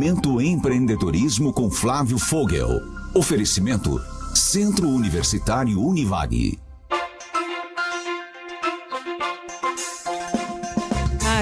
Momento Empreendedorismo com Flávio Fogel. Oferecimento Centro Universitário Univag.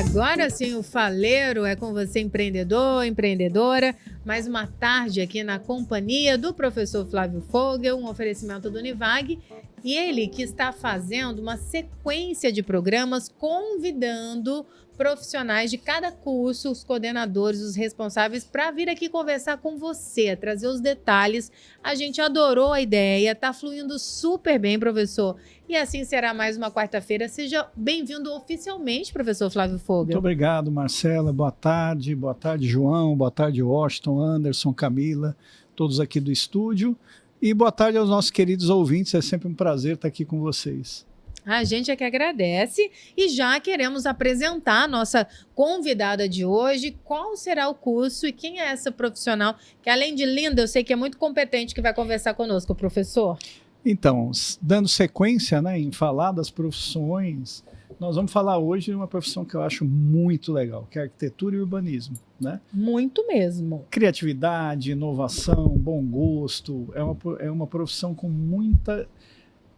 Agora sim, o Faleiro é com você, empreendedor, empreendedora. Mais uma tarde aqui na companhia do professor Flávio Fogel, um oferecimento do Univag. E ele que está fazendo uma sequência de programas convidando profissionais de cada curso, os coordenadores, os responsáveis, para vir aqui conversar com você, trazer os detalhes. A gente adorou a ideia, está fluindo super bem, professor. E assim será mais uma quarta-feira. Seja bem-vindo oficialmente, professor Flávio Fogel. Muito obrigado, Marcela. Boa tarde, João, boa tarde, Washington, Anderson, Camila, todos aqui do estúdio. E boa tarde aos nossos queridos ouvintes, é sempre um prazer estar aqui com vocês. A gente é que agradece e já queremos apresentar a nossa convidada de hoje. Qual será o curso e quem é essa profissional que, além de linda, eu sei que é muito competente, que vai conversar conosco, professor? Então, dando sequência, né, em falar das profissões, nós vamos falar hoje de uma profissão que eu acho muito legal, que é arquitetura e urbanismo, né? Muito mesmo. Criatividade, inovação, bom gosto, é uma profissão com muita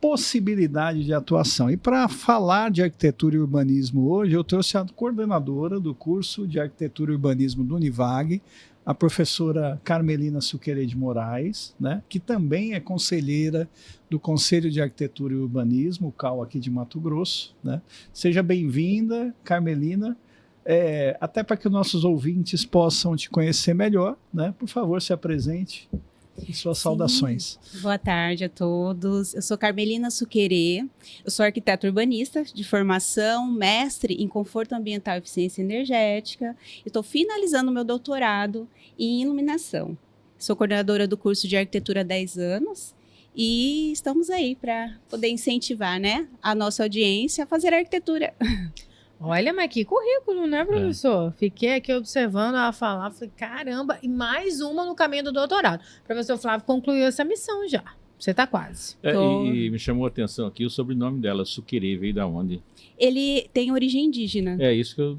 possibilidade de atuação. E para falar de arquitetura e urbanismo hoje, eu trouxe a coordenadora do curso de arquitetura e urbanismo do Univag, a professora Carmelina Suquerê de Moraes, né, que também é conselheira do Conselho de Arquitetura e Urbanismo, o CAU aqui de Mato Grosso, né? Seja bem-vinda, Carmelina, até para que os nossos ouvintes possam te conhecer melhor, né? Por favor, se apresente e suas saudações. Boa tarde a todos. Eu sou Carmelina Suquerê, eu sou arquiteta urbanista de formação, mestre em conforto ambiental e eficiência energética. Estou finalizando meu doutorado em iluminação. Sou coordenadora do curso de arquitetura há 10 anos e estamos aí para poder incentivar, né, a nossa audiência a fazer arquitetura. Olha, mas que currículo, né, professor? Fiquei aqui observando ela falar, falei, caramba, e mais uma no caminho do doutorado. O professor Flávio concluiu essa missão já. Você está quase. E me chamou a atenção aqui o sobrenome dela, Suquerê, veio da onde? Ele tem origem indígena. É isso que eu...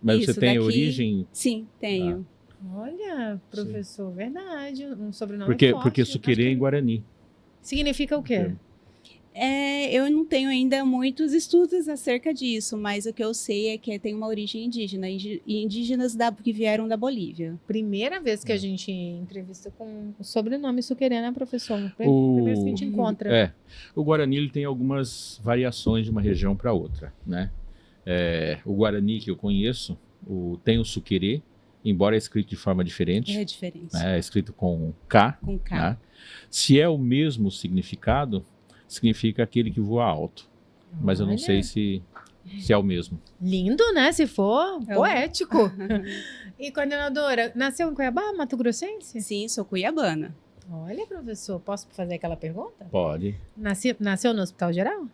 Mas Isso, você tem daqui... origem... Sim, tenho. Olha, professor, verdade, um sobrenome forte. Porque Suquerê é em Guarani. Significa o quê? Eu não tenho ainda muitos estudos acerca disso, mas o que eu sei é que tem uma origem indígena, indígenas que vieram da Bolívia. Primeira vez que a gente entrevista com o sobrenome Suquerê, né, professor? Primeira vez que a gente encontra. O Guarani ele tem algumas variações de uma região para outra, né? O Guarani que eu conheço tem o Suquerê, embora é escrito de forma diferente. É diferente. É escrito com K. Com K. Né? Se é o mesmo significado, significa aquele que voa alto. Mas eu não sei se é o mesmo. Lindo, né? Se for, poético. E, coordenadora, nasceu em Cuiabá, Mato Grossense? Sim, sou cuiabana. Olha, professor, posso fazer aquela pergunta? Pode. Nasceu no Hospital Geral?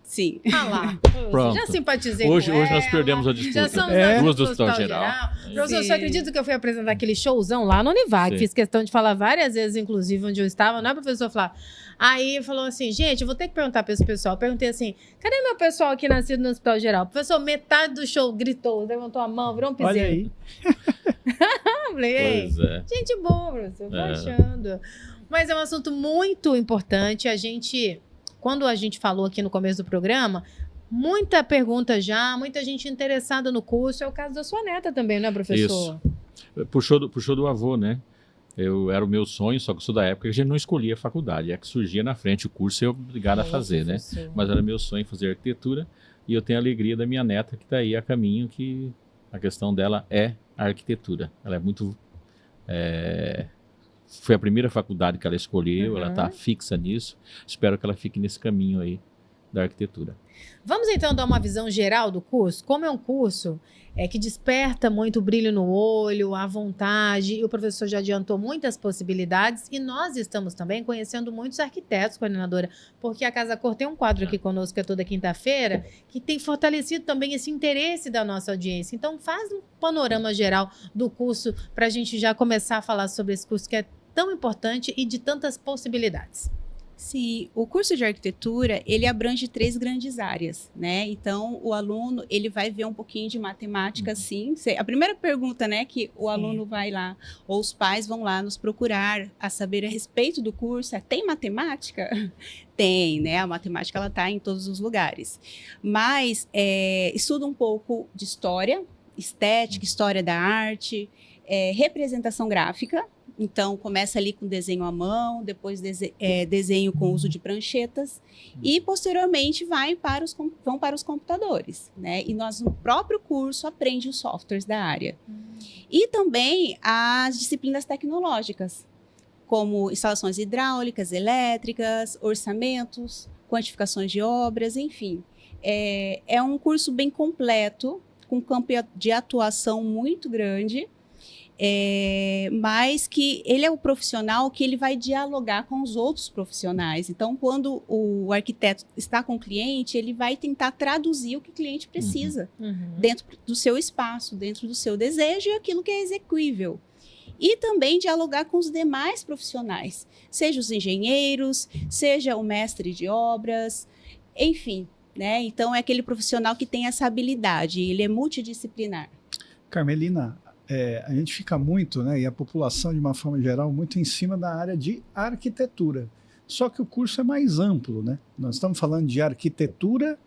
Sim. Ah lá, Pronto. Já simpatizei hoje com ela. Hoje nós perdemos a disputa. Já somos duas do Hospital Geral. Professor, você acredita que eu fui apresentar aquele showzão lá no Univag? Fiz questão de falar várias vezes, inclusive, onde eu estava, não é, professor Flávio? Aí falou assim, gente, eu vou ter que perguntar para esse pessoal. Eu perguntei assim, cadê meu pessoal aqui nascido no Hospital Geral? Professor, metade do show gritou, levantou a mão, virou um piseiro. Olha aí. Falei, gente boa, professor, tô achando. Mas é um assunto muito importante. Quando a gente falou aqui no começo do programa, muita pergunta já, muita gente interessada no curso. É o caso da sua neta também, né, professor? Isso. Puxou do avô, né? Era o meu sonho, só que eu sou da época que a gente não escolhia a faculdade. É que surgia na frente o curso e eu obrigado a fazer, professor, né? Mas era meu sonho fazer arquitetura e eu tenho a alegria da minha neta que está aí a caminho, que a questão dela é a arquitetura. Ela é muito... Foi a primeira faculdade que ela escolheu, ela está fixa nisso. Espero que ela fique nesse caminho aí da arquitetura. Vamos então dar uma visão geral do curso? Como é um curso que desperta muito brilho no olho, a vontade, e o professor já adiantou muitas possibilidades, e nós estamos também conhecendo muitos arquitetos, coordenadora, porque a Casa Cor tem um quadro aqui conosco, que é toda quinta-feira, que tem fortalecido também esse interesse da nossa audiência. Então faz um panorama geral do curso para a gente já começar a falar sobre esse curso que é tão importante e de tantas possibilidades. Sim, o curso de arquitetura, ele abrange 3 grandes áreas, né? Então, o aluno, ele vai ver um pouquinho de matemática, sim. A primeira pergunta, né, que o aluno vai lá, ou os pais vão lá nos procurar a saber a respeito do curso, tem matemática? Tem, né? A matemática, ela está em todos os lugares. Mas, estuda um pouco de história, estética, história da arte, representação gráfica. Então, começa ali com desenho à mão, depois desenho com uso de pranchetas e, posteriormente, vão para os computadores, né? E nós, no próprio curso, aprende os softwares da área. E também as disciplinas tecnológicas, como instalações hidráulicas, elétricas, orçamentos, quantificações de obras, enfim. É um curso bem completo, com campo de atuação muito grande, mas que ele é o profissional que ele vai dialogar com os outros profissionais. Então, quando o arquiteto está com o cliente, ele vai tentar traduzir o que o cliente precisa dentro do seu espaço, dentro do seu desejo e aquilo que é execuível. E também dialogar com os demais profissionais, seja os engenheiros, seja o mestre de obras, enfim, né? Então, é aquele profissional que tem essa habilidade, ele é multidisciplinar. Carmelina, a gente fica muito, né, e a população, de uma forma geral, muito em cima da área de arquitetura. Só que o curso é mais amplo, né? Nós estamos falando de arquitetura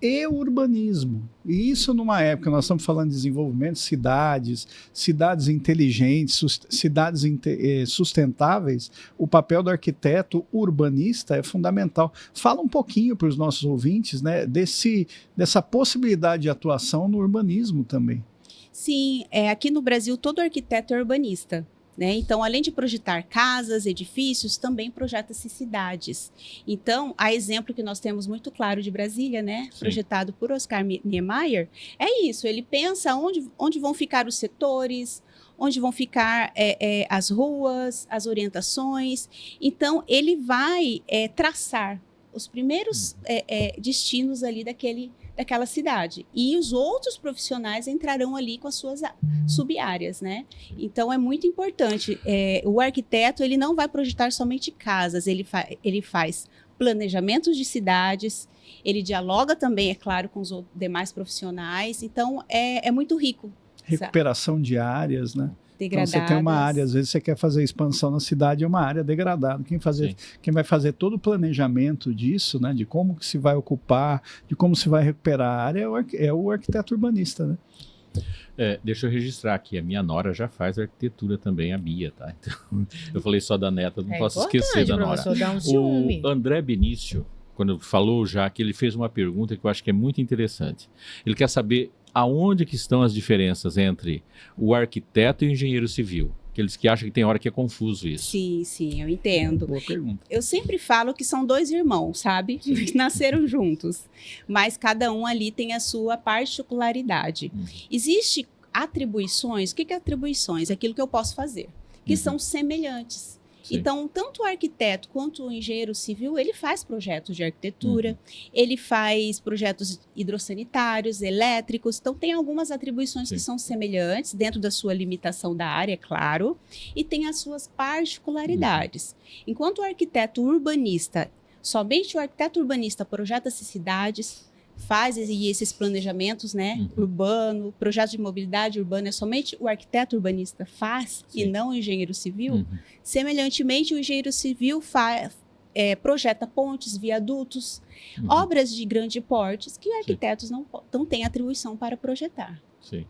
e urbanismo. E isso numa época, nós estamos falando de desenvolvimento de cidades inteligentes, cidades sustentáveis, o papel do arquiteto urbanista é fundamental. Fala um pouquinho para os nossos ouvintes, né, dessa possibilidade de atuação no urbanismo também. Sim, aqui no Brasil todo arquiteto é urbanista, né? Então, além de projetar casas, edifícios, também projeta-se cidades. Então, a exemplo que nós temos muito claro de Brasília, né? Sim. Projetado por Oscar Niemeyer, é isso, ele pensa onde vão ficar os setores, onde vão ficar as ruas, as orientações. Então, ele vai traçar os primeiros destinos ali daquela cidade. E os outros profissionais entrarão ali com as suas sub-áreas, né? Então, é muito importante. O arquiteto, ele não vai projetar somente casas, ele faz planejamentos de cidades, ele dialoga também, é claro, com os demais profissionais. Então, é muito rico. Recuperação de áreas, né? Degradadas. Então, você tem uma área, às vezes você quer fazer expansão na cidade, é uma área degradada. Quem vai fazer todo o planejamento disso, né, de como que se vai ocupar, de como se vai recuperar a área, é o arquiteto urbanista, né? Deixa eu registrar aqui, a minha nora já faz arquitetura também, a Bia, tá? Então, eu falei só da neta, não posso esquecer da nora. Dar um ciúme. O André Benício, quando falou já, que ele fez uma pergunta que eu acho que é muito interessante. Ele quer saber aonde que estão as diferenças entre o arquiteto e o engenheiro civil. Aqueles que acham que tem hora que é confuso isso. Sim, eu entendo. Boa pergunta. Eu sempre falo que são 2 irmãos, sabe? Que nasceram juntos. Mas cada um ali tem a sua particularidade. Existem atribuições. O que é atribuições? É aquilo que eu posso fazer, que são semelhantes. Sim. Então, tanto o arquiteto quanto o engenheiro civil, ele faz projetos de arquitetura, ele faz projetos hidrossanitários, elétricos. Então, tem algumas atribuições que são semelhantes, dentro da sua limitação da área, é claro, e tem as suas particularidades. Enquanto o arquiteto urbanista, somente o arquiteto urbanista projeta-se cidades, faz esses planejamentos, né, urbano, projeto de mobilidade urbana, é somente o arquiteto urbanista faz e não o engenheiro civil. Semelhantemente, o engenheiro civil projeta pontes, viadutos, obras de grande porte que arquitetos não têm atribuição para projetar. Sim.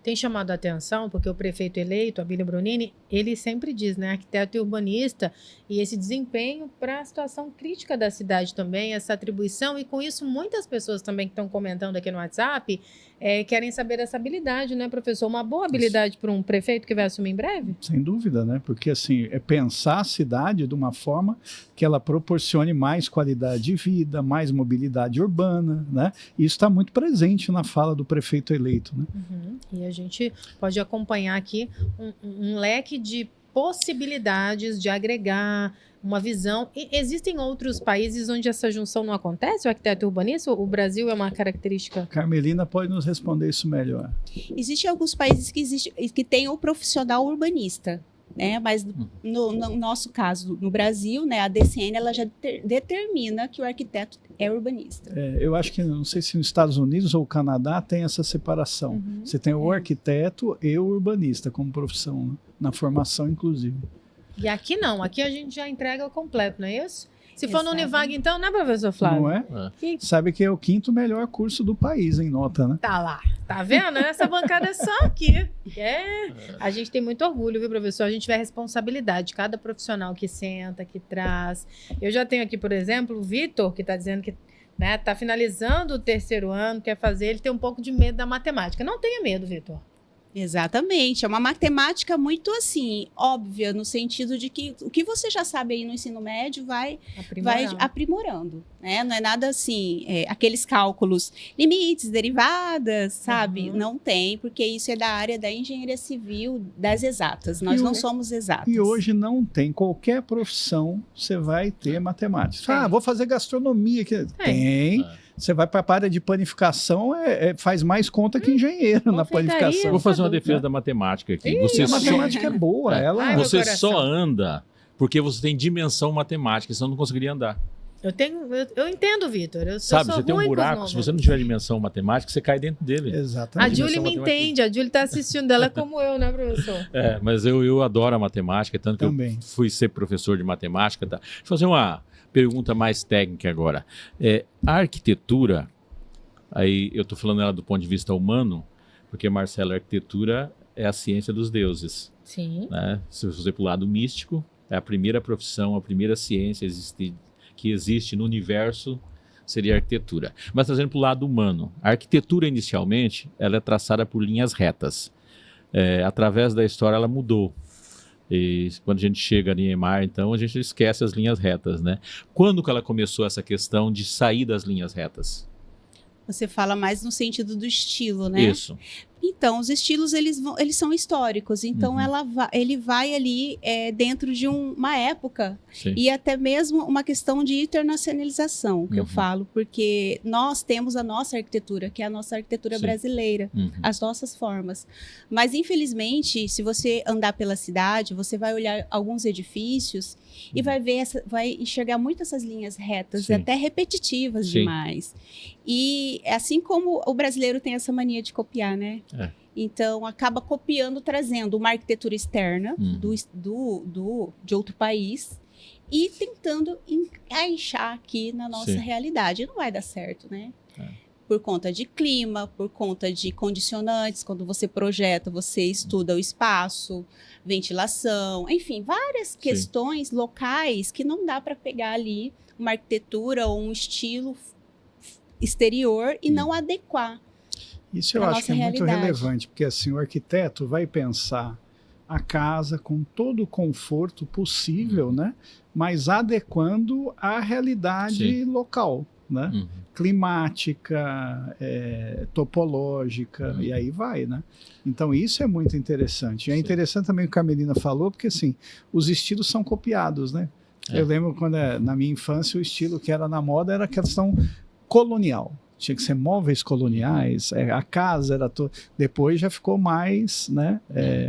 Tem chamado a atenção, porque o prefeito eleito, Abílio Brunini, ele sempre diz, né, arquiteto e urbanista, e esse desempenho para a situação crítica da cidade também, essa atribuição, e com isso muitas pessoas também que estão comentando aqui no WhatsApp, querem saber essa habilidade, né, professor? Uma boa habilidade para um prefeito que vai assumir em breve? Sem dúvida, né? Porque assim, é pensar a cidade de uma forma que ela proporcione mais qualidade de vida, mais mobilidade urbana, né? E isso está muito presente na fala do prefeito eleito, né? E a gente pode acompanhar aqui um leque de possibilidades de agregar uma visão. E existem outros países onde essa junção não acontece, o arquiteto urbanista? O Brasil é uma característica? Carmelina pode nos responder isso melhor. Existem alguns países que têm o profissional urbanista, né? Mas no nosso caso, no Brasil, né, a DCN ela já determina que o arquiteto é urbanista. Eu acho que, não sei se nos Estados Unidos ou Canadá tem essa separação. Você tem o arquiteto e o urbanista como profissão, né? Na formação, inclusive. E aqui não, aqui a gente já entrega o completo, não é isso? Se for no Exato. Univag, então, né, professor Flávio? Não é? Que Sabe que é o 5º melhor curso do país em nota, né? tá lá, tá vendo? Essa bancada é só aqui. A gente tem muito orgulho, viu, professor? A gente vê a responsabilidade de cada profissional que senta, que traz. Eu já tenho aqui, por exemplo, o Vitor, que está dizendo que tá finalizando o 3º ano, quer fazer, ele tem um pouco de medo da matemática. Não tenha medo, Vitor. Exatamente, é uma matemática muito assim, óbvia, no sentido de que o que você já sabe aí no ensino médio vai aprimorando, né? Não é nada assim, aqueles cálculos, limites, derivadas, sabe? Não tem, porque isso é da área da engenharia civil, das exatas, nós não somos exatas. E hoje não tem, qualquer profissão você vai ter matemática. Vou fazer gastronomia aqui. Tem. Você vai para a área de panificação, faz mais conta que engenheiro na panificação. Vou fazer uma defesa da matemática aqui. A matemática é boa. Você só anda porque você tem dimensão matemática, senão não conseguiria andar. Eu entendo, Vitor. Sabe, você tem um buraco, se você não tiver dimensão matemática, você cai dentro dele. Exatamente. A Júlia me entende, a Júlia está assistindo dela como eu, né, professor? Mas eu adoro a matemática, tanto que eu fui ser professor de matemática. Tá? Deixa eu fazer uma pergunta mais técnica agora. A arquitetura, aí eu estou falando ela do ponto de vista humano, porque, Marcelo, a arquitetura é a ciência dos deuses. Sim. Né? Se você for para o lado místico, é a primeira profissão, a primeira ciência que existe no universo seria a arquitetura. Mas trazendo para o lado humano, a arquitetura inicialmente ela é traçada por linhas retas. Através da história ela mudou. E quando a gente chega a Niemeyer, então a gente esquece as linhas retas, né? Quando que ela começou essa questão de sair das linhas retas? Você fala mais no sentido do estilo, né? Isso. Então, os estilos, eles são históricos. Então, ele vai ali dentro de uma época. Sim. E até mesmo uma questão de internacionalização, que eu falo. Porque nós temos a nossa arquitetura, que é a nossa arquitetura brasileira. As nossas formas. Mas, infelizmente, se você andar pela cidade, você vai olhar alguns edifícios e vai enxergar muito essas linhas retas, até repetitivas demais. E assim como o brasileiro tem essa mania de copiar, né? Então, acaba copiando, trazendo uma arquitetura externa de outro país e tentando encaixar aqui na nossa realidade. Não vai dar certo, né? Por conta de clima, por conta de condicionantes. Quando você projeta, você estuda o espaço, ventilação, enfim, várias questões locais que não dá para pegar ali uma arquitetura ou um estilo exterior e não adequar. Isso eu acho que é muito relevante, porque assim, o arquiteto vai pensar a casa com todo o conforto possível, né? Mas adequando à realidade local, né? Climática, topológica, e aí vai, né? Então isso é muito interessante. E é interessante também o que a Carmelina falou, porque assim, os estilos são copiados, né? Eu lembro quando na minha infância o estilo que era na moda era a questão colonial. Tinha que ser móveis coloniais, a casa era toda. Depois já ficou mais, né,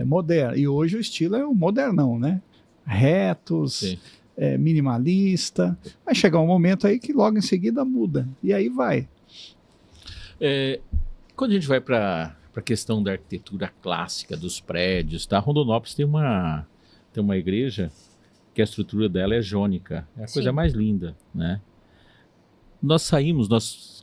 moderno. E hoje o estilo é o modernão, né? Retos, minimalista. Vai chegar um momento aí que logo em seguida muda. E aí vai. Quando a gente vai para a questão da arquitetura clássica dos prédios, tá? Rondonópolis tem uma igreja que a estrutura dela é jônica. É a coisa mais linda, né?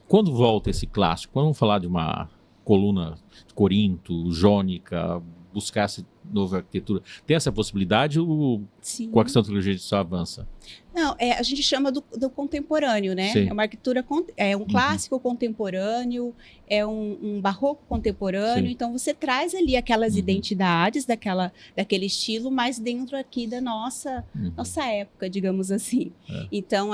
Quando volta esse clássico, quando vamos falar de uma coluna de Corinto, jônica, buscar essa nova arquitetura, tem essa possibilidade ou com a questão da tecnologia só avança? Não, a gente chama do contemporâneo, né? É uma arquitetura, é um clássico contemporâneo, é um barroco contemporâneo. Então, você traz ali aquelas identidades daquele estilo, mas dentro aqui da nossa época, digamos assim. Então,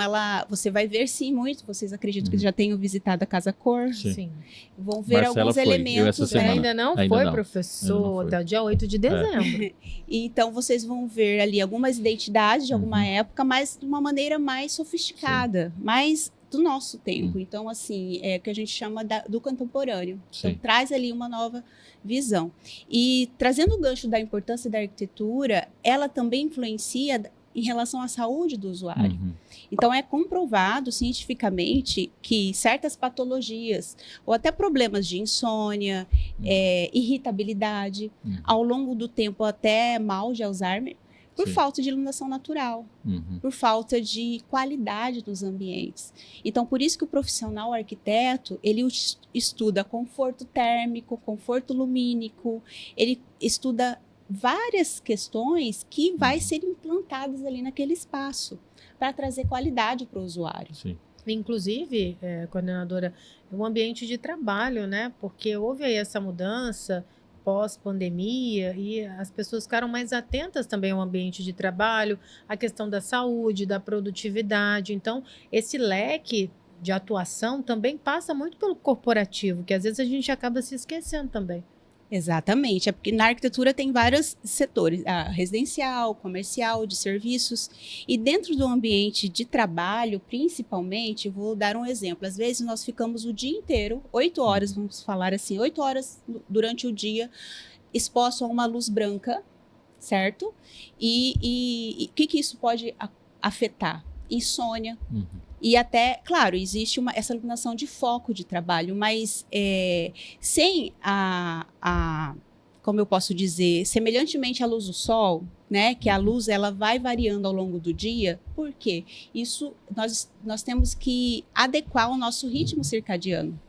você vai ver, sim, muito. Vocês acreditam que já tenham visitado a Casa Cor? Sim. Vão ver alguns elementos. Ainda não foi, professor, até o dia 8 de dezembro. Então, vocês vão ver ali algumas identidades de alguma época, mas de uma maneira mais sofisticada, mais do nosso tempo. Então, assim, é o que a gente chama do contemporâneo. Sim. Então, traz ali uma nova visão. E trazendo o gancho da importância da arquitetura, ela também influencia em relação à saúde do usuário. Uhum. Então, é comprovado cientificamente que certas patologias, ou até problemas de insônia, irritabilidade, ao longo do tempo até mal de Alzheimer, por Sim. falta de iluminação natural, Uhum. por falta de qualidade nos ambientes. Então, por isso que o profissional arquiteto, ele estuda conforto térmico, conforto lumínico, ele estuda várias questões que vai ser implantadas ali naquele espaço para trazer qualidade para o usuário. Sim. Inclusive, coordenadora, o ambiente de trabalho, né? Porque houve aí essa mudança pós-pandemia e as pessoas ficaram mais atentas também ao ambiente de trabalho, a questão da saúde, da produtividade. Então, esse leque de atuação também passa muito pelo corporativo, que às vezes a gente acaba se esquecendo também. Exatamente, é porque na arquitetura tem vários setores, residencial, comercial, de serviços, e dentro do ambiente de trabalho, principalmente, vou dar um exemplo, às vezes nós ficamos o dia inteiro, 8 horas, vamos falar assim, 8 horas durante o dia, exposto a uma luz branca, certo? E o que isso pode afetar? Insônia. Uhum. E até, claro, existe essa iluminação de foco de trabalho, mas sem como eu posso dizer, semelhantemente à luz do sol, né, que a luz ela vai variando ao longo do dia, por quê? Isso nós temos que adequar o nosso ritmo circadiano.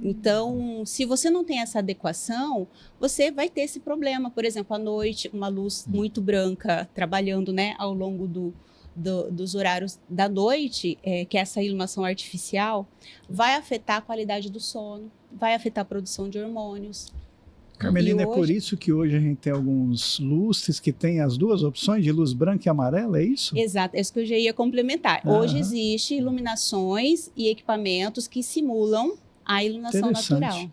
Então, se você não tem essa adequação, você vai ter esse problema. Por exemplo, à noite, uma luz muito branca trabalhando, né, ao longo dos horários da noite, que é essa iluminação artificial, vai afetar a qualidade do sono, vai afetar a produção de hormônios. Carmelina, é por isso que hoje a gente tem alguns lustres que tem as duas opções de luz branca e amarela, é isso? Exato, é isso que eu já ia complementar. Hoje existe iluminações e equipamentos que simulam a iluminação natural.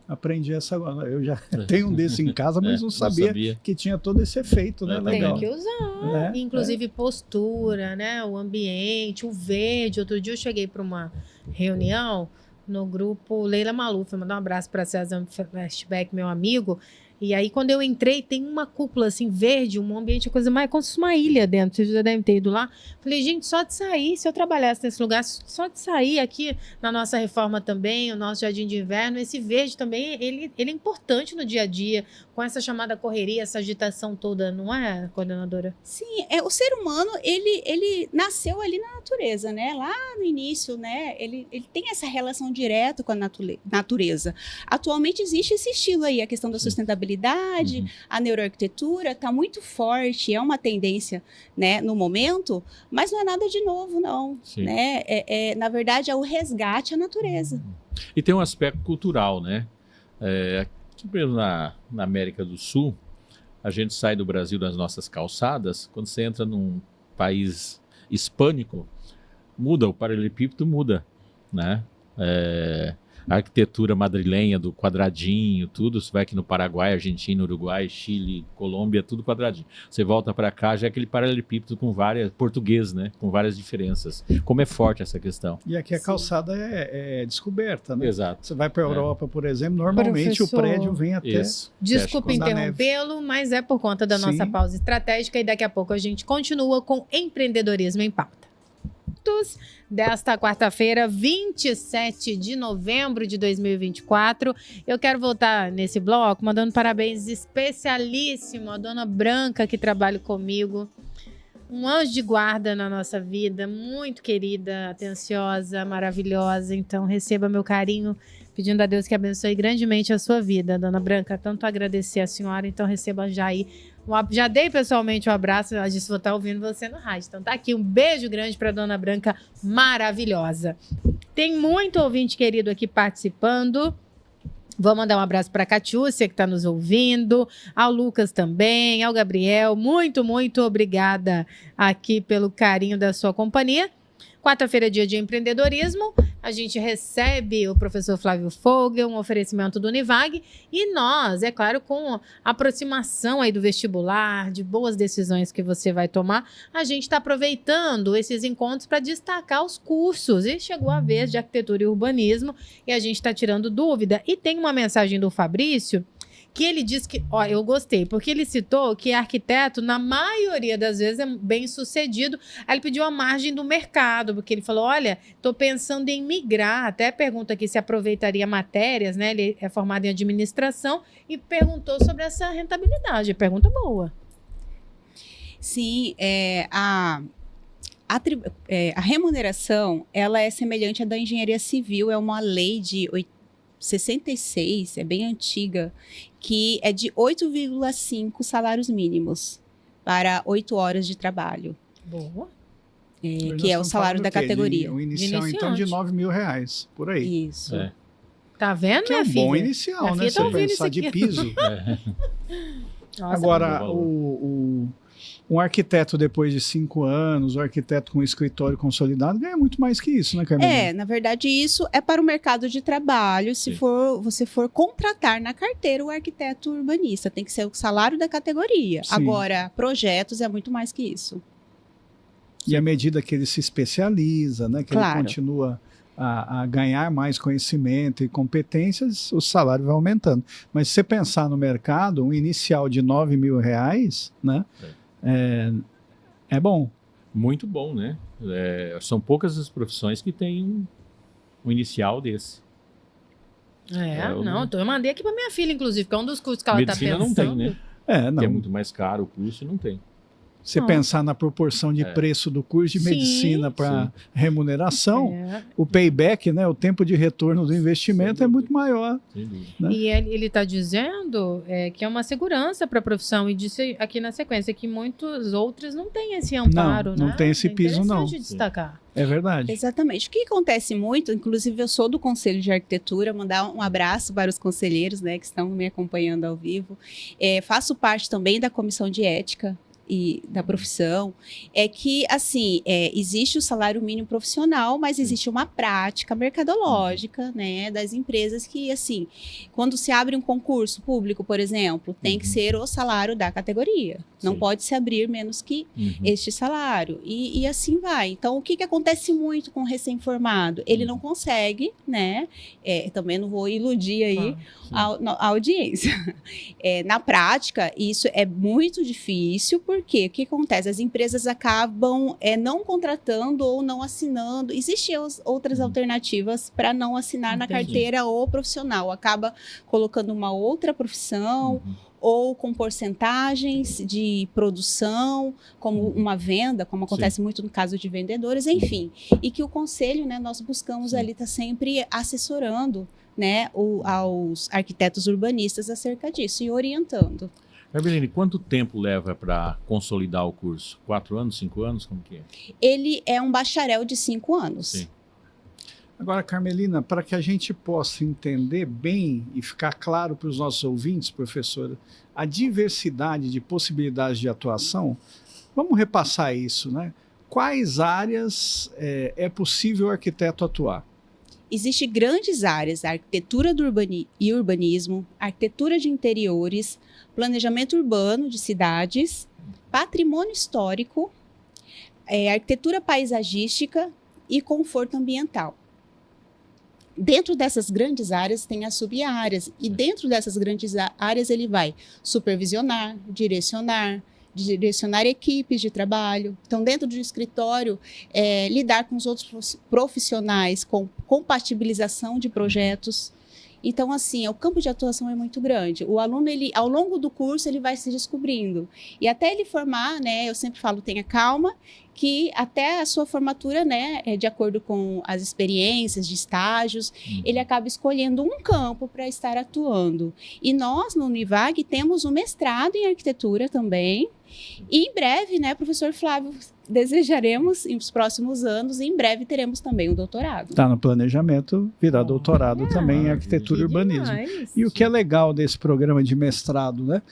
Aprendi essa agora. Eu já tenho um desse em casa, mas não sabia que tinha todo esse efeito, né? Legal. Tem que usar. Inclusive postura, né? O ambiente, o verde. Outro dia eu cheguei para uma reunião no grupo Leila Maluf. Vou mandar um abraço para César Flashback, meu amigo. E aí, quando eu entrei, tem uma cúpula assim, verde, um ambiente, coisa mais como se fosse uma ilha dentro. Vocês já devem ter ido lá. Falei, gente, só de sair, se eu trabalhasse nesse lugar, só de sair aqui na nossa reforma também, o nosso jardim de inverno, esse verde também, ele é importante no dia a dia, com essa chamada correria, essa agitação toda, não é, coordenadora? Sim, o ser humano, ele nasceu ali na natureza, né? Lá no início, né? Ele tem essa relação direta com a natureza. Atualmente existe esse estilo aí, a questão da sustentabilidade, a neuroarquitetura está muito forte, é uma tendência, né, no momento, mas não é nada de novo, não. Né? Na verdade, é o resgate à natureza. E tem um aspecto cultural, né? Aqui mesmo na América do Sul, a gente sai do Brasil das nossas calçadas, quando você entra num país hispânico, muda, o paralelepípedo muda, né? A arquitetura madrilenha do quadradinho, tudo, você vai aqui no Paraguai, Argentina, Uruguai, Chile, Colômbia, tudo quadradinho. Você volta para cá, já é aquele paralelepípedo com português, né? Com várias diferenças. Como é forte essa questão. E aqui a calçada é descoberta, né? Exato. Você vai para a Europa, por exemplo, normalmente o prédio vem até... Desculpa interrompê-lo, mas é por conta da nossa pausa estratégica e daqui a pouco a gente continua com Empreendedorismo em Pauta. Desta quarta-feira, 27 de novembro de 2024. Eu quero voltar nesse bloco mandando parabéns especialíssimo à dona Branca, que trabalha comigo. Um anjo de guarda na nossa vida, muito querida, atenciosa, maravilhosa. Então, receba meu carinho, pedindo a Deus que abençoe grandemente a sua vida, dona Branca. Tanto agradecer a senhora, então receba já aí. Já dei pessoalmente um abraço, a gente vou estar ouvindo você no rádio. Então tá aqui, um beijo grande para dona Branca, maravilhosa. Tem muito ouvinte querido aqui participando. Vou mandar um abraço para a Catiúcia, que está nos ouvindo, ao Lucas também, ao Gabriel. Muito, muito obrigada aqui pelo carinho da sua companhia. Quarta-feira é dia de empreendedorismo, a gente recebe o professor Flávio Fogel, um oferecimento do Univag, e nós, é claro, com a aproximação aí do vestibular, de boas decisões que você vai tomar, a gente está aproveitando esses encontros para destacar os cursos, e chegou a vez de arquitetura e urbanismo, e a gente está tirando dúvida, e tem uma mensagem do Fabrício, que ele disse que, ó, eu gostei, porque ele citou que arquiteto, na maioria das vezes, é bem sucedido. Aí ele pediu a margem do mercado, porque ele falou, olha, estou pensando em migrar, até pergunta aqui se aproveitaria matérias, né? Ele é formado em administração e perguntou sobre essa rentabilidade. Pergunta boa. Sim, a remuneração, ela é semelhante à da engenharia civil, é uma lei de 66, é bem antiga, que é de 8,5 salários mínimos para 8 horas de trabalho. Boa. Que é o salário da categoria. O inicial, então, de R$9.000, por aí. Isso. É. Tá vendo, Que é minha um filha? bom inicial, Minha né? filha tá Se ouvindo pensar isso de aqui. piso. Nossa, Agora, bom valor. um arquiteto depois de 5 anos, o arquiteto com escritório consolidado, ganha muito mais que isso, né, Carmelina? Na verdade, isso é para o mercado de trabalho, se Sim. você for contratar na carteira o arquiteto urbanista, tem que ser o salário da categoria. Sim. Agora, projetos é muito mais que isso. E à medida que ele se especializa, né, que Claro. ele continua a ganhar mais conhecimento e competências, o salário vai aumentando. Mas se você pensar no mercado, um inicial de R$9.000, né, é bom. Muito bom, né? São poucas as profissões que têm um inicial desse. Eu mandei aqui para minha filha, inclusive, que é um dos cursos que ela está Medicina pensando. não tem, né? Não. Que é muito mais caro o curso, não tem. Você Não. pensar na proporção de preço do curso de Sim, medicina para remuneração, É. o payback, né, o tempo de retorno do investimento Sem é dúvida. muito maior. Sem dúvida. Né? E ele está dizendo que é uma segurança para a profissão, e disse aqui na sequência que muitos outros não têm esse amparo, Não né? tem esse piso, não. Interessante destacar. É verdade. Exatamente. O que acontece muito, inclusive eu sou do Conselho de Arquitetura, mandar um abraço para os conselheiros, né, que estão me acompanhando ao vivo. Faço parte também da comissão de ética e da profissão, é que, assim, existe o salário mínimo profissional, mas existe uma prática mercadológica, né, das empresas que, assim, quando se abre um concurso público, por exemplo, tem que ser o salário da categoria. Não Sim. pode se abrir menos que Uhum. este salário. E assim vai. Então, o que acontece muito com o recém-formado? Ele não consegue, né? Também não vou iludir aí a audiência. Na prática, isso é muito difícil, porque o que acontece? As empresas acabam não contratando ou não assinando. Existem outras alternativas para não assinar na Entendi. carteira ou profissional. Acaba colocando uma outra profissão, ou com porcentagens de produção, como uma venda, como acontece muito no caso de vendedores, enfim. E que o conselho, né, nós buscamos ali estar sempre assessorando, né, aos arquitetos urbanistas acerca disso e orientando. Carmelina, quanto tempo leva para consolidar o curso? 4 anos, 5 anos? Como que é? Ele é um bacharel de 5 anos. Sim. Agora, Carmelina, para que a gente possa entender bem e ficar claro para os nossos ouvintes, professora, a diversidade de possibilidades de atuação, vamos repassar isso, né? Quais áreas é possível o arquiteto atuar? Existem grandes áreas, a arquitetura e urbanismo, arquitetura de interiores, planejamento urbano de cidades, patrimônio histórico, arquitetura paisagística e conforto ambiental. Dentro dessas grandes áreas tem as sub-áreas, e dentro dessas grandes áreas ele vai supervisionar, direcionar equipes de trabalho. Então, dentro do escritório, lidar com os outros profissionais, com compatibilização de projetos. Então, assim, o campo de atuação é muito grande. O aluno, ao longo do curso, ele vai se descobrindo. E até ele formar, né, eu sempre falo, tenha calma, que até a sua formatura, né, de acordo com as experiências de estágios, ele acaba escolhendo um campo para estar atuando. E nós, no Univag, temos um mestrado em arquitetura também. E em breve, né, professor Flávio, desejaremos, nos próximos anos, e em breve teremos também um doutorado. Está no planejamento, virar doutorado também em maravilha. arquitetura e Que urbanismo. demais. E o que é legal desse programa de mestrado, né?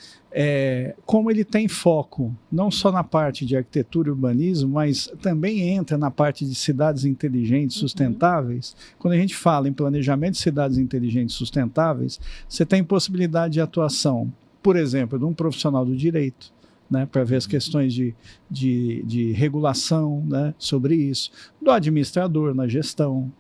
como ele tem foco não só na parte de arquitetura e urbanismo, mas também entra na parte de cidades inteligentes, sustentáveis. Quando a gente fala em planejamento de cidades inteligentes sustentáveis, você tem possibilidade de atuação, por exemplo, de um profissional do direito, né, para ver as questões de regulação, né, sobre isso, do administrador na gestão,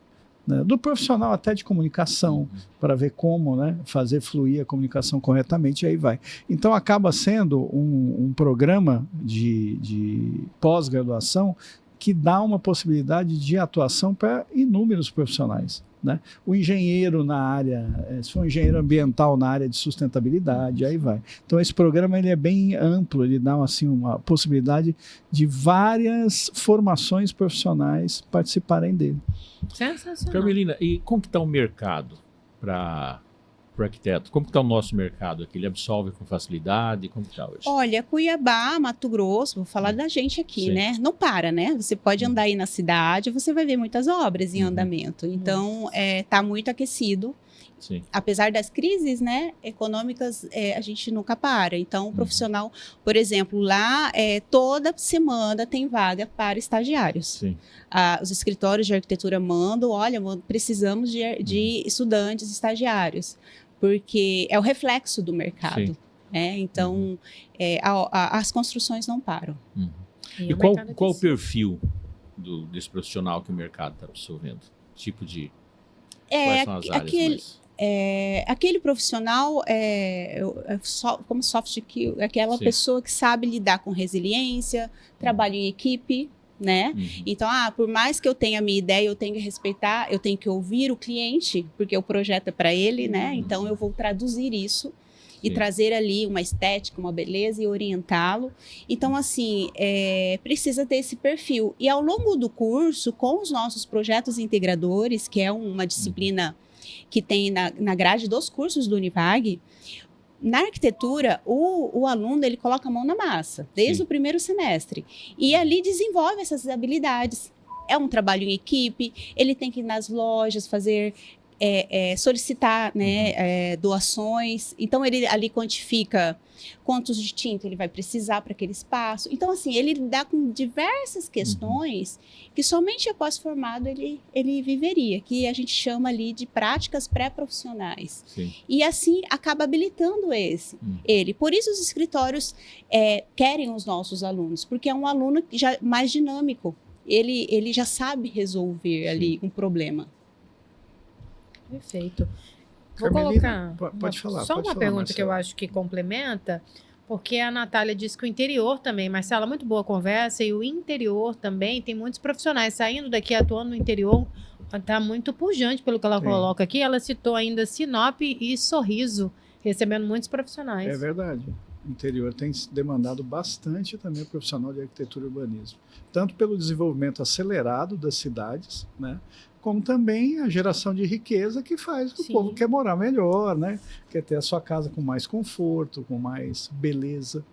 né, do profissional até de comunicação, para ver como, né, fazer fluir a comunicação corretamente, e aí vai. Então acaba sendo um programa de pós-graduação que dá uma possibilidade de atuação para inúmeros profissionais, né? O engenheiro na área, se for um engenheiro ambiental na área de sustentabilidade, aí vai. Então esse programa ele é bem amplo, ele dá assim, uma possibilidade de várias formações profissionais participarem dele. Sensacional. Carmelina, e como que está o mercado para o arquiteto? Como que está o nosso mercado aqui? Ele absorve com facilidade? Como que está hoje? Olha, Cuiabá, Mato Grosso, vou falar da gente aqui, Sim. né? Não para, né? Você pode andar aí na cidade, você vai ver muitas obras em andamento. Então, tá muito aquecido. Sim. Apesar das crises, né, econômicas, a gente nunca para. Então, o profissional, por exemplo, lá toda semana tem vaga para estagiários. Sim. Os escritórios de arquitetura mandam, olha, precisamos de estudantes estagiários, porque é o reflexo do mercado. Sim. Né? Então, as construções não param. E qual o perfil desse profissional que o mercado está absorvendo? Tipo de... Quais são as áreas aquele profissional, como soft skill, é aquela Sim. pessoa que sabe lidar com resiliência, trabalho em equipe, né? Então, por mais que eu tenha a minha ideia, eu tenho que respeitar, eu tenho que ouvir o cliente, porque o projeto é para ele, né? Então, eu vou traduzir isso e Sim. trazer ali uma estética, uma beleza e orientá-lo. Então, assim, precisa ter esse perfil. E ao longo do curso, com os nossos projetos integradores, que é uma disciplina que tem na grade dos cursos do Univag, na arquitetura, o aluno ele coloca a mão na massa, desde Sim. o primeiro semestre. E ali desenvolve essas habilidades. É um trabalho em equipe, ele tem que ir nas lojas, fazer... solicitar, né, doações. Então, ele ali quantifica quantos de tinta ele vai precisar para aquele espaço. Então, assim, ele dá com diversas questões que somente após formado ele viveria, que a gente chama ali de práticas pré-profissionais. Sim. E, assim, acaba habilitando ele. Por isso, os escritórios querem os nossos alunos, porque é um aluno já mais dinâmico. Ele já sabe resolver ali um problema. Perfeito. Vou Carmelina, colocar pode falar, só pode uma falar, pergunta Marcela. que eu acho que complementa, porque a Natália disse que o interior também, Marcela, muito boa conversa, e o interior também, tem muitos profissionais saindo daqui, atuando no interior, está muito pujante pelo que ela Sim. coloca aqui. Ela citou ainda Sinop e Sorriso, recebendo muitos profissionais. É verdade. O interior tem demandado bastante também o profissional de arquitetura e urbanismo, tanto pelo desenvolvimento acelerado das cidades, né, como também a geração de riqueza que faz que o Sim. povo quer morar melhor, né, quer ter a sua casa com mais conforto, com mais beleza.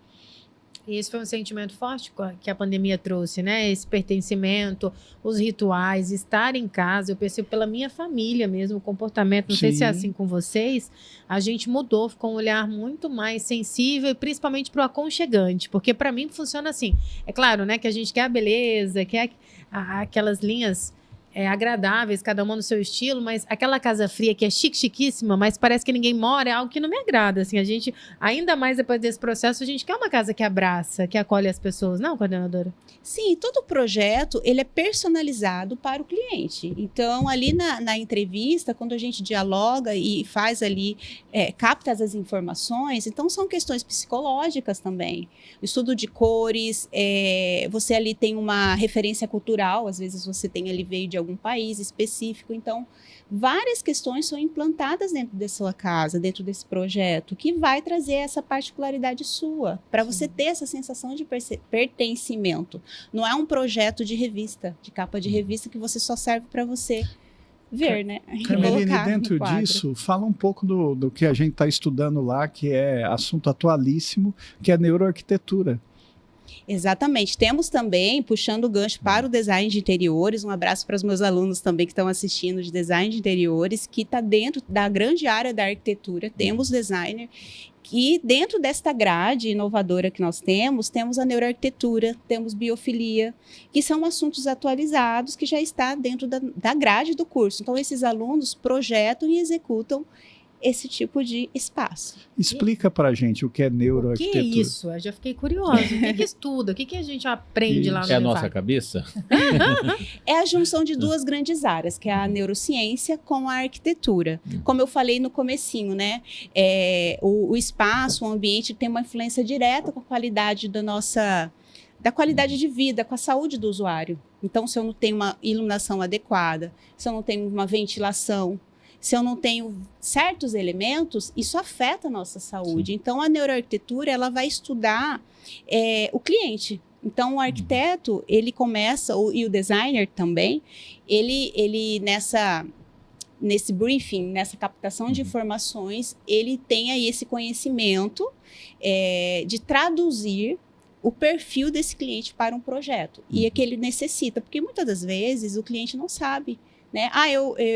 E esse foi um sentimento forte que a pandemia trouxe, né? Esse pertencimento, os rituais, estar em casa. Eu percebo pela minha família mesmo, o comportamento. Não sei se é Sim. assim com vocês. A gente mudou, ficou um olhar muito mais sensível, principalmente para o aconchegante. Porque para mim funciona assim. É claro, né? Que a gente quer a beleza, quer aquelas linhas agradáveis, cada uma no seu estilo, mas aquela casa fria que é chiquíssima, mas parece que ninguém mora, é algo que não me agrada, assim, a gente, ainda mais depois desse processo, a gente quer uma casa que abraça, que acolhe as pessoas, não, coordenadora? Sim, todo projeto, ele é personalizado para o cliente. Então, ali na entrevista, quando a gente dialoga e faz ali, capta as informações, então são questões psicológicas também. O estudo de cores, você ali tem uma referência cultural, às vezes você tem ali, veio de algum país específico, então várias questões são implantadas dentro da sua casa, dentro desse projeto, que vai trazer essa particularidade sua, para você ter essa sensação de pertencimento. Não é um projeto de revista, de capa de revista, que você só serve para você ver, né? Carmelina, e dentro disso, fala um pouco do que a gente está estudando lá, que é assunto atualíssimo, que é neuroarquitetura. Exatamente. Temos também, puxando o gancho para o design de interiores, um abraço para os meus alunos também que estão assistindo de design de interiores, que está dentro da grande área da arquitetura. Temos designer. E dentro desta grade inovadora que nós temos a neuroarquitetura, temos biofilia, que são assuntos atualizados que já está dentro da grade do curso. Então, esses alunos projetam e executam esse tipo de espaço. Explica pra gente o que é neuroarquitetura. O que é isso? Eu já fiquei curiosa. O que estuda? O que a gente aprende lá no É a Univag? nossa cabeça? É a junção de duas grandes áreas, que é a neurociência com a arquitetura. Como eu falei no comecinho, né? O espaço, o ambiente tem uma influência direta com a qualidade da qualidade de vida, com a saúde do usuário. Então, se eu não tenho uma iluminação adequada, se eu não tenho uma ventilação, se eu não tenho certos elementos, isso afeta a nossa saúde. Sim. Então, a neuroarquitetura, ela vai estudar o cliente. Então, o arquiteto, ele começa, e o designer também, ele nesse briefing, nessa captação de informações, ele tem aí esse conhecimento de traduzir o perfil desse cliente para um projeto. E é que ele necessita, porque muitas das vezes o cliente não sabe. Né?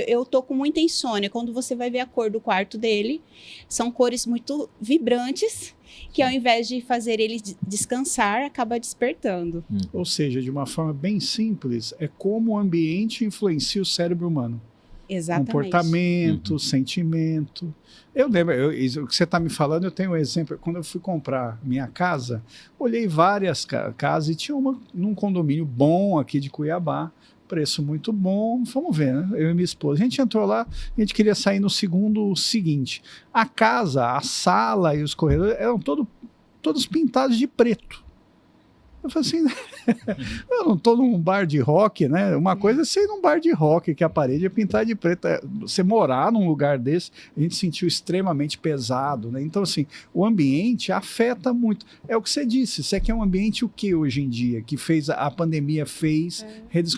Eu tô com muita insônia. Quando você vai ver a cor do quarto dele, são cores muito vibrantes, que ao invés de fazer ele descansar, acaba despertando. Ou seja, de uma forma bem simples, é como o ambiente influencia o cérebro humano. Exatamente. Comportamento, sentimento. Eu lembro, o que você está me falando, eu tenho um exemplo. Quando eu fui comprar minha casa, olhei várias casas e tinha uma num condomínio bom aqui de Cuiabá. Preço muito bom, vamos ver, né? Eu e minha esposa. A gente entrou lá, a gente queria sair no segundo seguinte. A casa, a sala e os corredores eram todos pintados de preto. Eu falei assim, eu não estou num bar de rock, né? Uma coisa é ser num bar de rock, que a parede é pintada de preto. Você morar num lugar desse, a gente sentiu extremamente pesado, né? Então, assim, o ambiente afeta muito. É o que você disse, você quer um ambiente o que hoje em dia? Que fez a pandemia fez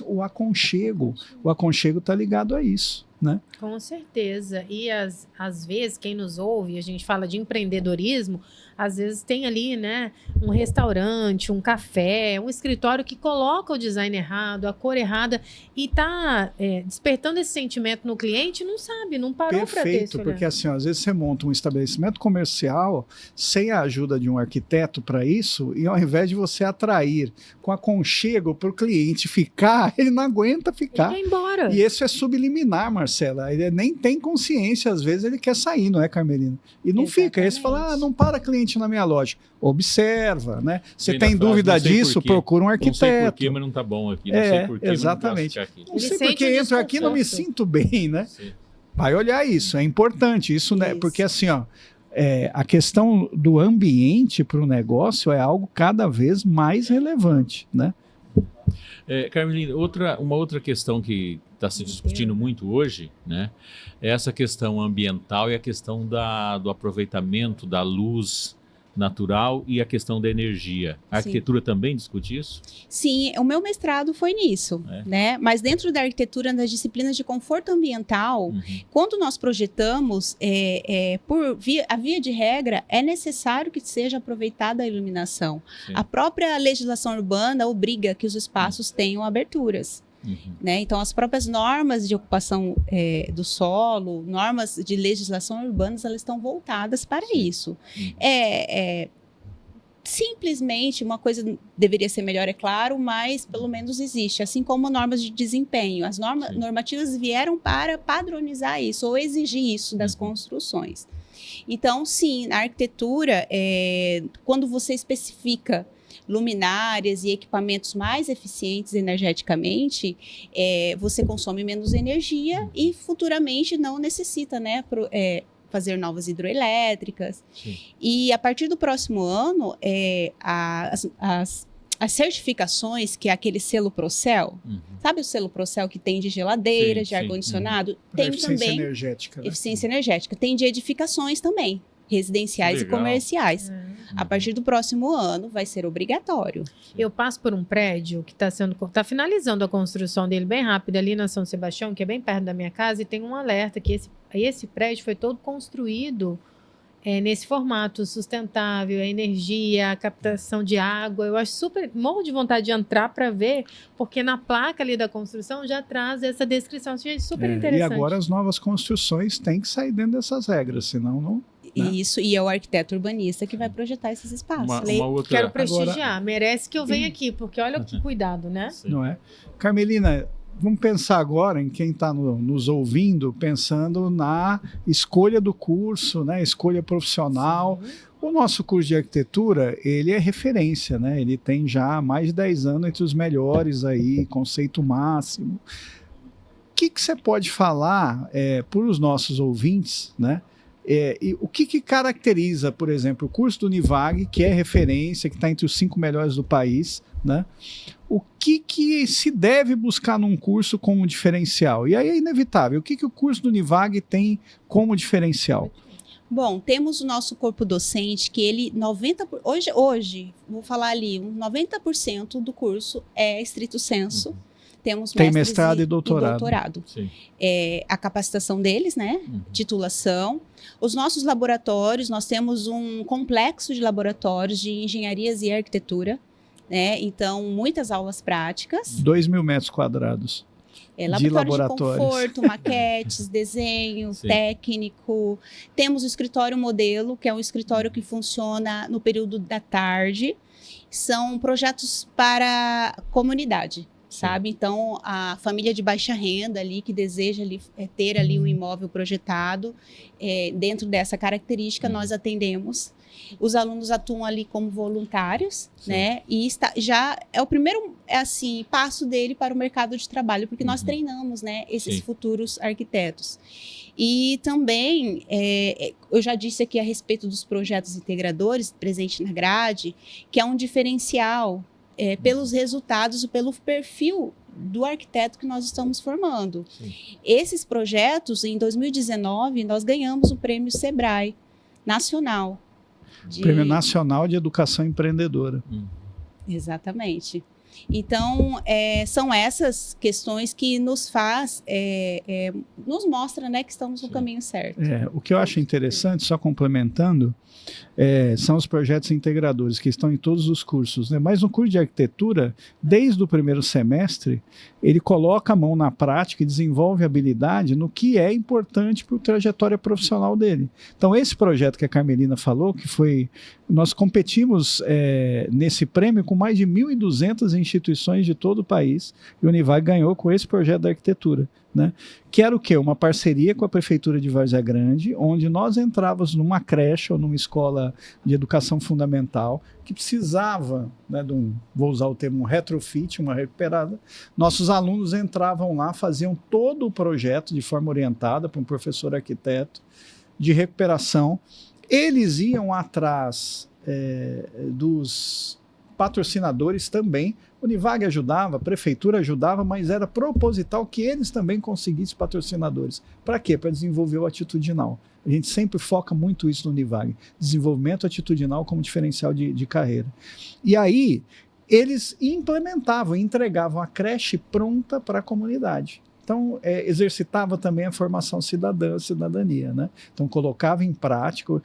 o aconchego. O aconchego está ligado a isso, né? Com certeza. E às vezes, quem nos ouve, a gente fala de empreendedorismo, às vezes tem ali, né, um restaurante, um café, um escritório que coloca o design errado, a cor errada, e está despertando esse sentimento no cliente e não sabe, não parou para ter esse olhar. Porque assim, ó, às vezes você monta um estabelecimento comercial sem a ajuda de um arquiteto para isso, e ao invés de você atrair com aconchego para o cliente ficar, ele não aguenta ficar. Ele quer ir embora. E isso é subliminar, Marcela. Ele nem tem consciência, às vezes ele quer sair, não é, Carmelina? E não fica. Aí você fala, não para cliente na minha loja. Observa, né? Você tem dúvida disso, procura um arquiteto. Não sei porquê, mas não tá bom aqui. Não sei porquê, exatamente. Mas não não sei porque entro aqui e não me sinto bem, né? Sim. Vai olhar isso, é importante. Isso, né? Porque assim, ó, a questão do ambiente para o negócio é algo cada vez mais relevante, né? Carmelina, uma outra questão que está se discutindo muito hoje, né, é essa questão ambiental e a questão do aproveitamento da luz natural e a questão da energia. A arquitetura também discute isso? Sim, o meu mestrado foi nisso, né? Mas dentro da arquitetura, nas disciplinas de conforto ambiental, quando nós projetamos, a via de regra, é necessário que seja aproveitada a iluminação. Sim. A própria legislação urbana obriga que os espaços tenham aberturas. Né? Então, as próprias normas de ocupação do solo, normas de legislação urbanas, elas estão voltadas para isso. Simplesmente, uma coisa deveria ser melhor, é claro, mas pelo menos existe. Assim como normas de desempenho. As normativas vieram para padronizar isso, ou exigir isso das construções. Então, sim, na arquitetura, quando você especifica luminárias e equipamentos mais eficientes energeticamente, você consome menos energia e futuramente não necessita, né, fazer novas hidroelétricas. Sim. E a partir do próximo ano, as certificações, que é aquele selo Procel, sabe o selo Procel que tem de geladeira, de ar-condicionado? Tem eficiência também energética, né? Eficiência energética. Tem de edificações também, residenciais e comerciais. A partir do próximo ano vai ser obrigatório. Eu passo por um prédio que está finalizando a construção dele bem rápido ali na São Sebastião, que é bem perto da minha casa, e tem um alerta que esse prédio foi todo construído nesse formato sustentável, a energia, a captação de água. Eu acho super, morro de vontade de entrar para ver, porque na placa ali da construção já traz essa descrição. Achei super interessante. E agora as novas construções têm que sair dentro dessas regras, senão não... Né? Isso, e é o arquiteto urbanista que vai projetar esses espaços. Quero prestigiar, merece que eu venha aqui, porque olha que cuidado, né? Sim. Não é? Carmelina, vamos pensar agora em quem está nos ouvindo, pensando na escolha do curso, né? Escolha profissional. Sim. O nosso curso de arquitetura, ele é referência, né? Ele tem já mais de 10 anos entre os melhores aí, conceito máximo. O que você pode falar para os nossos ouvintes, né? E o que caracteriza, por exemplo, o curso do Univag, que é referência, que está entre os 5 melhores do país, né? O que se deve buscar num curso como diferencial? E aí é inevitável. O que o curso do Univag tem como diferencial? Bom, temos o nosso corpo docente, que ele, hoje, vou falar ali, 90% do curso é estrito sensu. Tem mestrado e doutorado. A capacitação deles, né? Titulação. Os nossos laboratórios, nós temos um complexo de laboratórios de engenharias e arquitetura, né? Então, muitas aulas práticas. 2.000 metros quadrados. Laboratório de conforto, maquetes, desenho, técnico. Temos o escritório modelo, que é um escritório que funciona no período da tarde. São projetos para comunidade. Sabe? Então, a família de baixa renda ali, que deseja ali, ter ali um imóvel projetado, dentro dessa característica, nós atendemos. Os alunos atuam ali como voluntários, né? E já é o primeiro passo dele para o mercado de trabalho, porque nós treinamos, né, esses futuros arquitetos. E também, eu já disse aqui a respeito dos projetos integradores, presente na grade, que é um diferencial pelos resultados e pelo perfil do arquiteto que nós estamos formando. Sim. Esses projetos, em 2019, nós ganhamos o Prêmio Sebrae Nacional. Prêmio Nacional de Educação Empreendedora. Exatamente. Então, são essas questões que nos nos mostra, né, que estamos no caminho certo. O que eu acho interessante, só complementando, são os projetos integradores que estão em todos os cursos, né? Mas no curso de arquitetura, desde o primeiro semestre, ele coloca a mão na prática e desenvolve habilidade no que é importante para a trajetória profissional dele. Então, esse projeto que a Carmelina falou, que foi... Nós competimos nesse prêmio com mais de 1.200 instituições de todo o país, e o Univag ganhou com esse projeto da arquitetura, né? Que era o quê? Uma parceria com a Prefeitura de Várzea Grande, onde nós entrávamos numa creche ou numa escola de educação fundamental que precisava, né, vou usar o termo, um retrofit, uma recuperada. Nossos alunos entravam lá, faziam todo o projeto de forma orientada por um professor arquiteto de recuperação. Eles iam atrás dos patrocinadores também. O Univag ajudava, a prefeitura ajudava, mas era proposital que eles também conseguissem patrocinadores. Para quê? Para desenvolver o atitudinal. A gente sempre foca muito isso no Univag. Desenvolvimento atitudinal como diferencial de carreira. E aí, eles implementavam, entregavam a creche pronta para a comunidade. Então, exercitava também a formação cidadania, né? Então, colocava em prática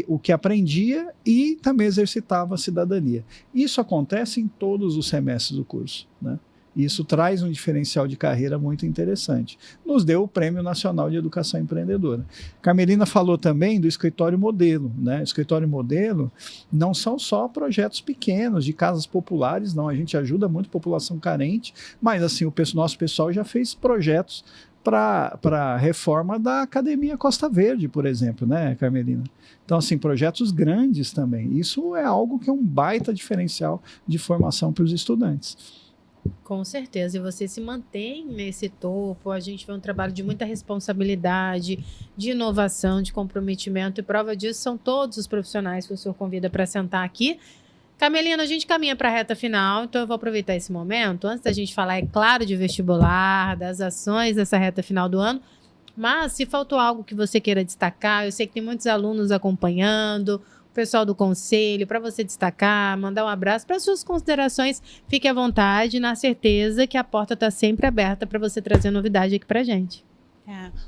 o que aprendia e também exercitava a cidadania. Isso acontece em todos os semestres do curso, né? Isso traz um diferencial de carreira muito interessante. Nos deu o Prêmio Nacional de Educação Empreendedora. Carmelina falou também do escritório modelo, né? O escritório modelo não são só projetos pequenos de casas populares, não. A gente ajuda muito a população carente, mas assim, nosso pessoal já fez projetos para a reforma da Academia Costa Verde, por exemplo, né, Carmelina? Então, assim, projetos grandes também. Isso é algo que é um baita diferencial de formação para os estudantes. Com certeza, e você se mantém nesse topo, a gente vê um trabalho de muita responsabilidade, de inovação, de comprometimento, e prova disso são todos os profissionais que o senhor convida para sentar aqui. Carmelina, a gente caminha para a reta final, então eu vou aproveitar esse momento, antes da gente falar, é claro, de vestibular, das ações dessa reta final do ano, mas se faltou algo que você queira destacar, eu sei que tem muitos alunos acompanhando, pessoal do conselho, para você destacar, mandar um abraço, para suas considerações, fique à vontade, na certeza que a porta está sempre aberta para você trazer novidade aqui para a gente.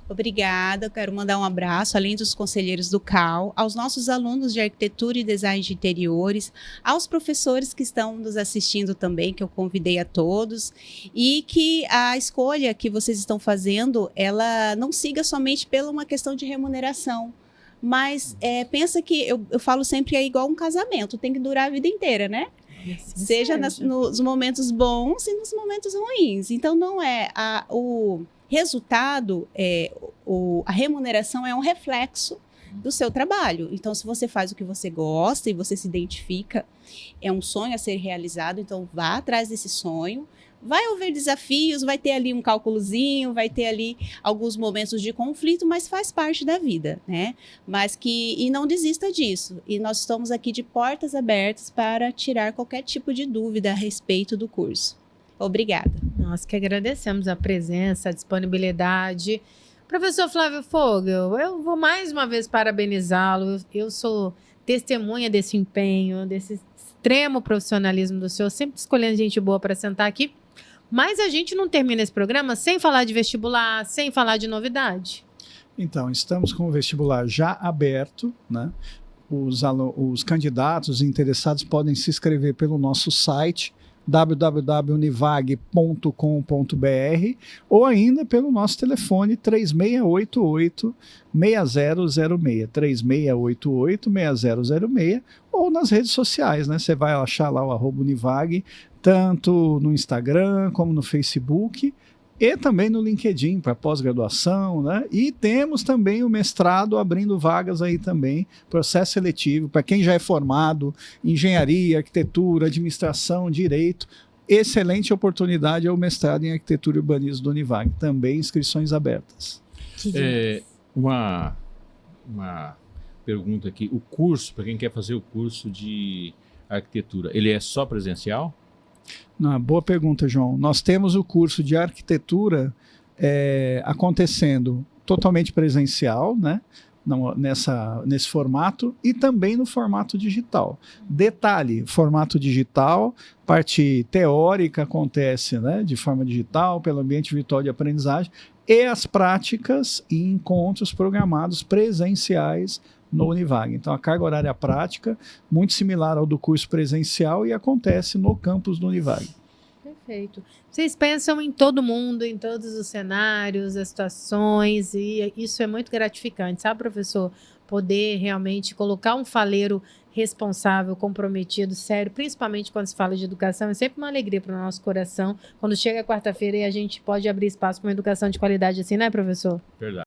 Obrigada, eu quero mandar um abraço, além dos conselheiros do CAL, aos nossos alunos de arquitetura e design de interiores, aos professores que estão nos assistindo também, que eu convidei a todos, e que a escolha que vocês estão fazendo, ela não siga somente pela uma questão de remuneração, mas pensa que, eu falo sempre, é igual um casamento, tem que durar a vida inteira, né? Seja nos momentos bons e nos momentos ruins. Então, não é o resultado, a remuneração é um reflexo do seu trabalho. Então, se você faz o que você gosta e você se identifica, é um sonho a ser realizado, então vá atrás desse sonho. Vai haver desafios, vai ter ali um cálculozinho, vai ter ali alguns momentos de conflito, mas faz parte da vida, né? E não desista disso. E nós estamos aqui de portas abertas para tirar qualquer tipo de dúvida a respeito do curso. Obrigada. Nós que agradecemos a presença, a disponibilidade. Professor Flávio Fogel, eu vou mais uma vez parabenizá-lo. Eu sou testemunha desse empenho, desse extremo profissionalismo do senhor, sempre escolhendo gente boa para sentar aqui. Mas a gente não termina esse programa sem falar de vestibular, sem falar de novidade. Então, estamos com o vestibular já aberto, né? Os candidatos interessados podem se inscrever pelo nosso site www.univag.com.br ou ainda pelo nosso telefone 3688-6006, 3688-6006, ou nas redes sociais, né? Você vai achar lá o @Univag, tanto no Instagram como no Facebook e também no LinkedIn para pós-graduação, né? E temos também o mestrado abrindo vagas aí também, processo seletivo para quem já é formado em engenharia, arquitetura, administração, direito. Excelente oportunidade é o mestrado em arquitetura e urbanismo do Univag, também inscrições abertas. Uma pergunta aqui, o curso, para quem quer fazer o curso de arquitetura, ele é só presencial? Boa pergunta, João. Nós temos o curso de arquitetura acontecendo totalmente presencial, né? Nesse formato e também no formato digital. Detalhe, formato digital, parte teórica acontece, né, de forma digital, pelo ambiente virtual de aprendizagem, e as práticas e encontros programados presenciais no Univag. Então, a carga horária prática, muito similar ao do curso presencial e acontece no campus do Univag. Perfeito. Vocês pensam em todo mundo, em todos os cenários, as situações, e isso é muito gratificante, sabe, professor? Poder realmente colocar um faleiro responsável, comprometido, sério, principalmente quando se fala de educação, é sempre uma alegria para o nosso coração, quando chega quarta-feira e a gente pode abrir espaço para uma educação de qualidade assim, né, professor? Verdade.